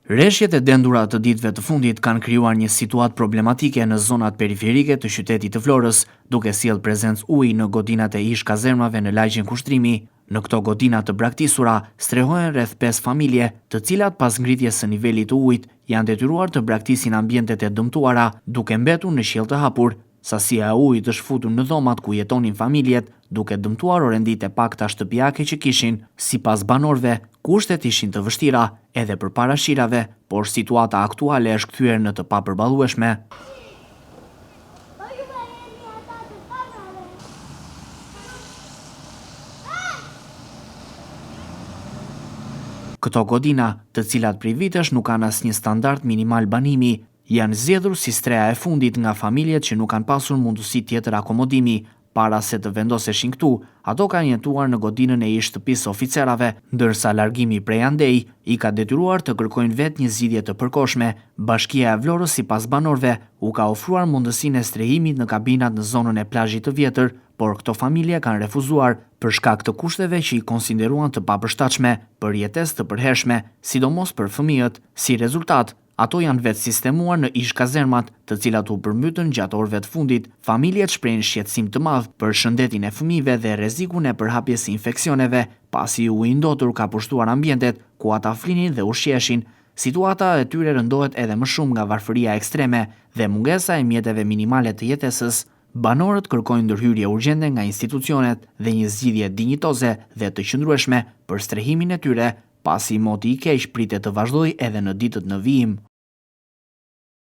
Rreshjet e dendura të ditëve të fundit kanë krijuar një situatë problematike në zonat periferike të qytetit të Florës, duke sjellë prezencë uji në godinat e ish kazermave në lagjen Kushtrimi. Në këto godina të braktisura strehohen rreth 5 familje, të cilat pas ngritjes së nivelit të ujit janë detyruar të braktisin ambientet e dëmtuara, duke mbetur në qiell të hapur. Sasia e ujit është futur në dhomat ku jetonin familjet, duke dëmtuar orenditë e pakta shtëpiake që kishin. Sipas banorëve, kushtet ishin të vështira edhe për parashirave, por situata aktuale është kthyer në të papërballueshme. Këto godina, të cilat prej vitesh nuk kanë asnjë standard minimal banimi, janë zgjedhur si streha e fundit nga familjet që nuk kanë pasur mundësi tjetër akomodimi. Para se të vendoseshin këtu, ato kanë jetuar në godinën e ish shtëpisë oficerave, ndërsa largimi prej andej i ka detyruar të kërkojnë vetë një zgjidhje të përkohshme. Bashkia e Vlorës sipas banorëve u ka ofruar mundësinë e strehimit në kabinat në zonën e plazhit të vjetër, por këto familje kanë refuzuar për shkak të kushteve që i konsideruan të papërshtatshme për jetesë të përhershme, sidomos për fëmijët. Si rezultat, ato janë vetë sistemuar në ish kazermat, të cilat u përmbytën gjatë orëve të fundit. Familjet shprehin shqetësim të madh për shëndetin e fëmijëve dhe rrezikun e përhapjes së infeksioneve, pasi uji i ndotur ka pushtuar ambientet ku ata flinin dhe ushqeshin. Situata e tyre rëndohet edhe më shumë nga varfëria ekstreme dhe mungesa e mjeteve minimale të jetesës. Banorët kërkojnë ndërhyrje urgjente nga institucionet dhe një zgjidhje dinjitoze dhe të qëndrueshme për strehimin e tyre, pasi moti i keq pritet të vazhdojë edhe në ditët në vijim.